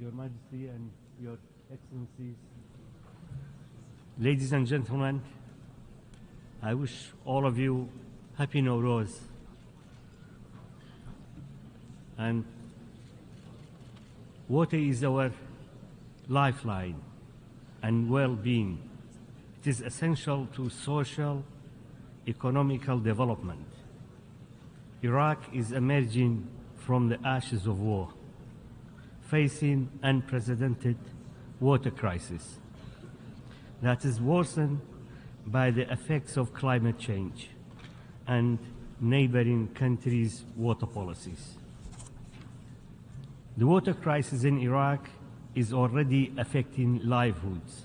Your Majesty and Your Excellencies, ladies and gentlemen, I wish all of you Happy Newroz. And water is our lifeline and well-being. It is essential to social, economical development. Iraq is emerging from the ashes of war, facing unprecedented water crisis that is worsened by the effects of climate change and neighboring countries' water policies. The water crisis in Iraq is already affecting livelihoods,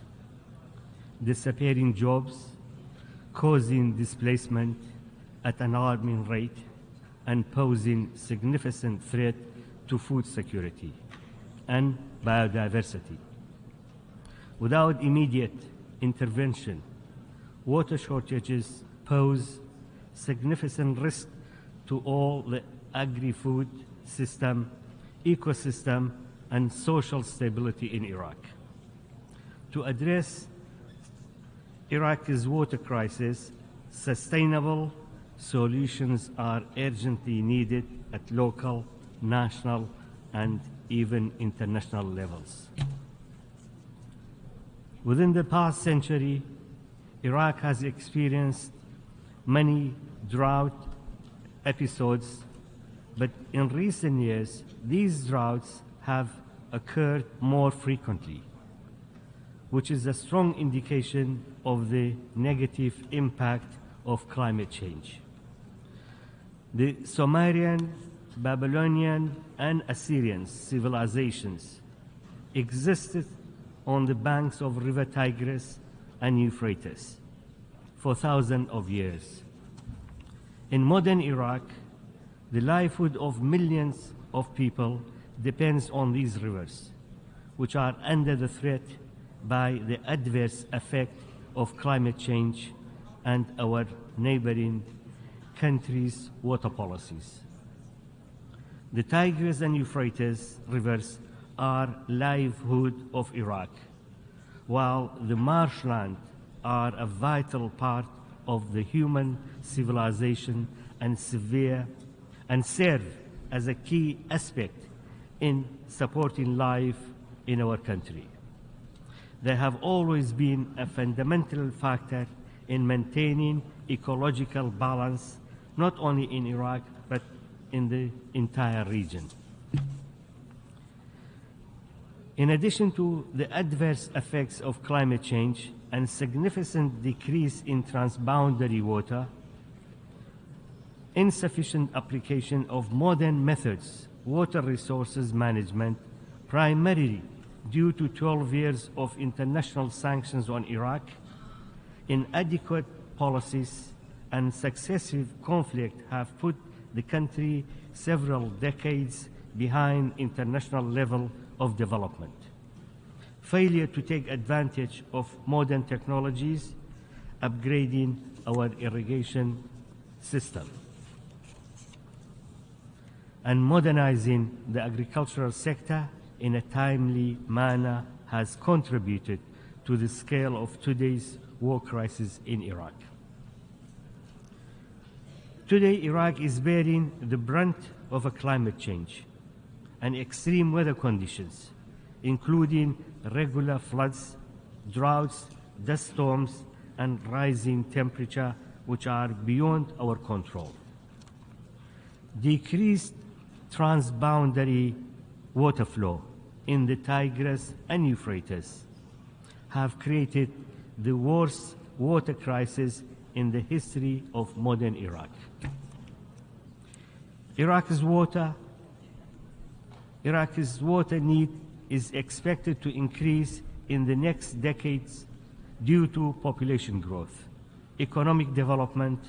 disappearing jobs, causing displacement at an alarming rate, and posing significant threat to food security and biodiversity. Without immediate intervention, water shortages pose significant risk to all the agri-food system, ecosystem, and social stability in Iraq. To address Iraq's water crisis, sustainable solutions are urgently needed at local, national, and even international levels. Within the past century, Iraq has experienced many drought episodes, but in recent years, these droughts have occurred more frequently, which is a strong indication of the negative impact of climate change. The Sumerian, Babylonian, and Assyrian civilizations existed on the banks of River Tigris and Euphrates for thousands of years. In modern Iraq, the livelihood of millions of people depends on these rivers, which are under the threat by the adverse effect of climate change and our neighboring countries' water policies. The Tigris and Euphrates rivers are livelihood of Iraq, while the marshland are a vital part of the human civilization and serve as a key aspect in supporting life in our country. They have always been a fundamental factor in maintaining ecological balance, not only in Iraq, but in the entire region. In addition to the adverse effects of climate change and significant decrease in transboundary water, insufficient application of modern methods, water resources management, primarily due to 12 years of international sanctions on Iraq, inadequate policies, and successive conflict have put the country several decades behind international level of development. Failure to take advantage of modern technologies, upgrading our irrigation system, and modernizing the agricultural sector in a timely manner has contributed to the scale of today's war crisis in Iraq. Today, Iraq is bearing the brunt of a climate change and extreme weather conditions, including regular floods, droughts, dust storms, and rising temperature, which are beyond our control. Decreased transboundary water flow in the Tigris and Euphrates have created the worst water crisis in the history of modern Iraq. Iraq's water need is expected to increase in the next decades due to population growth, economic development,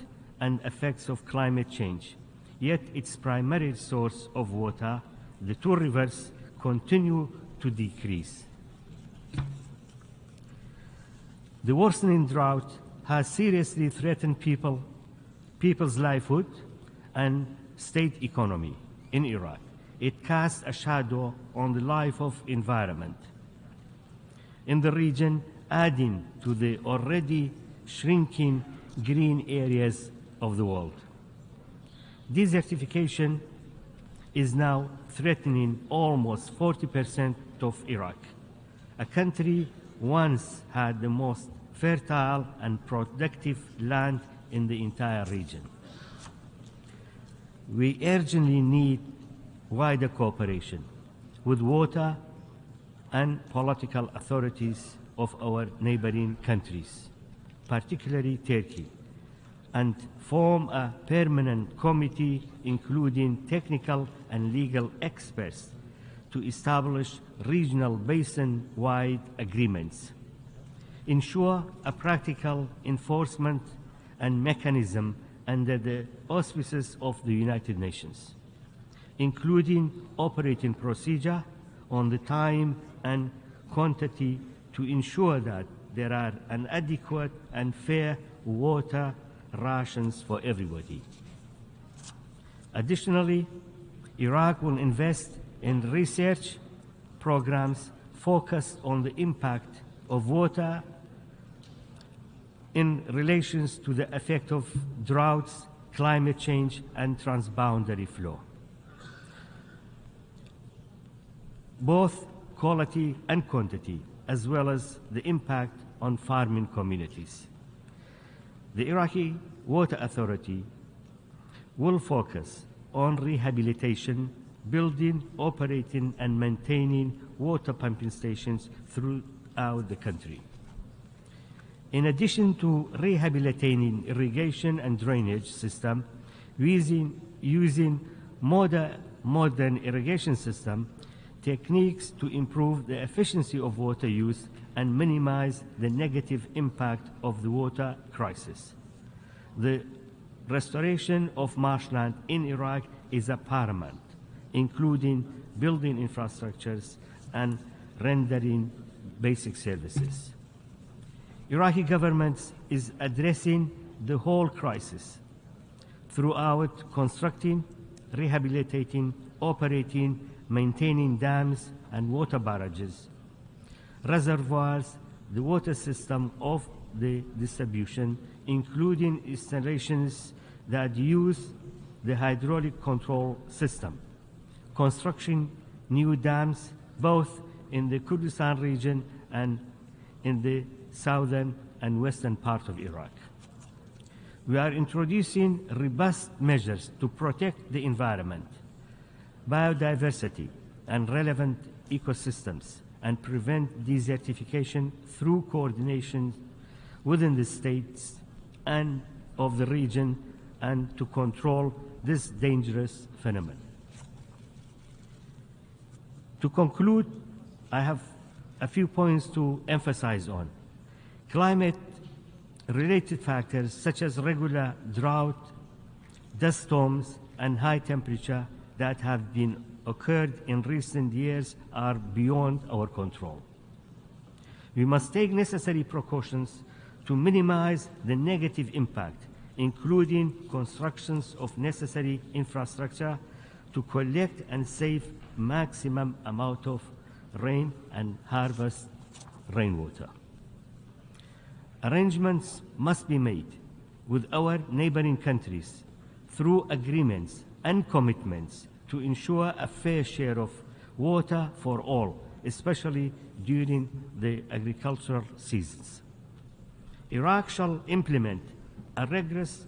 and effects of climate change. Yet its primary source of water, the two rivers, continue to decrease. The worsening drought has seriously threatened people's livelihood and state economy in Iraq. it casts a shadow on the life of environment in the region, adding to the already shrinking green areas of the world. Desertification is now threatening almost 40% of Iraq, a country once had the most fertile and productive land in the entire region. We urgently need wider cooperation with water and political authorities of our neighboring countries, particularly Turkey, and form a permanent committee including technical and legal experts to establish regional basin-wide agreements, ensure a practical enforcement and mechanism under the auspices of the United Nations, including operating procedure on the time and quantity to ensure that there are an adequate and fair water rations for everybody. Additionally, Iraq will invest in research programs focused on the impact of water in relation to the effect of droughts, climate change, and transboundary flow, both quality and quantity, as well as the impact on farming communities. The Iraqi Water Authority will focus on rehabilitation, building, operating, and maintaining water pumping stations throughout the country. In addition to rehabilitating irrigation and drainage system, using modern irrigation system techniques to improve the efficiency of water use and minimize the negative impact of the water crisis. The restoration of marshland in Iraq is a paramount, including building infrastructures and rendering basic services. Iraqi government is addressing the whole crisis throughout constructing, rehabilitating, operating, maintaining dams and water barrages, reservoirs, the water system of the distribution, including installations that use the hydraulic control system, construction new dams both in the Kurdistan region and in the southern and western part of Iraq. We are introducing robust measures to protect the environment, biodiversity, and relevant ecosystems, and prevent desertification through coordination within the states and of the region, and to control this dangerous phenomenon. To conclude, I have a few points to emphasize on. Climate-related factors such as regular drought, dust storms, and high temperature that have been occurred in recent years are beyond our control. We must take necessary precautions to minimize the negative impact, including constructions of necessary infrastructure to collect and save maximum amount of rain and harvest rainwater. Arrangements must be made with our neighboring countries through agreements and commitments to ensure a fair share of water for all, especially during the agricultural seasons. Iraq shall implement a rigorous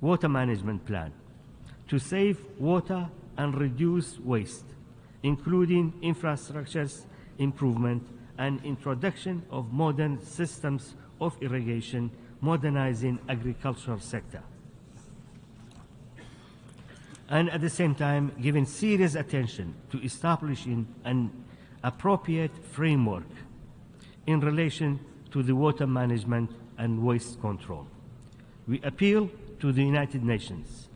water management plan to save water and reduce waste, including infrastructures improvement and introduction of modern systems of irrigation, modernizing agricultural sector. And at the same time, giving serious attention to establishing an appropriate framework in relation to the water management and waste control. We appeal to the United Nations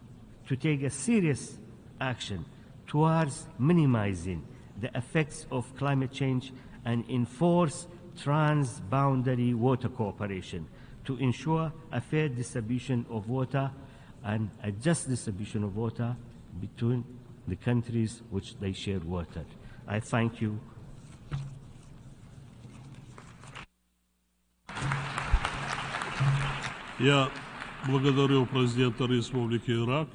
to take a serious action towards minimizing the effects of climate change and enforce transboundary water cooperation to ensure a fair distribution of water and a just distribution of water between the countries which they share water. I thank you. Я благодарю президента Республики Ирак.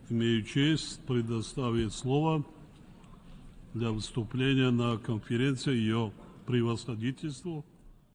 Имею честь предоставить слово для выступления на конференции ее превосходительству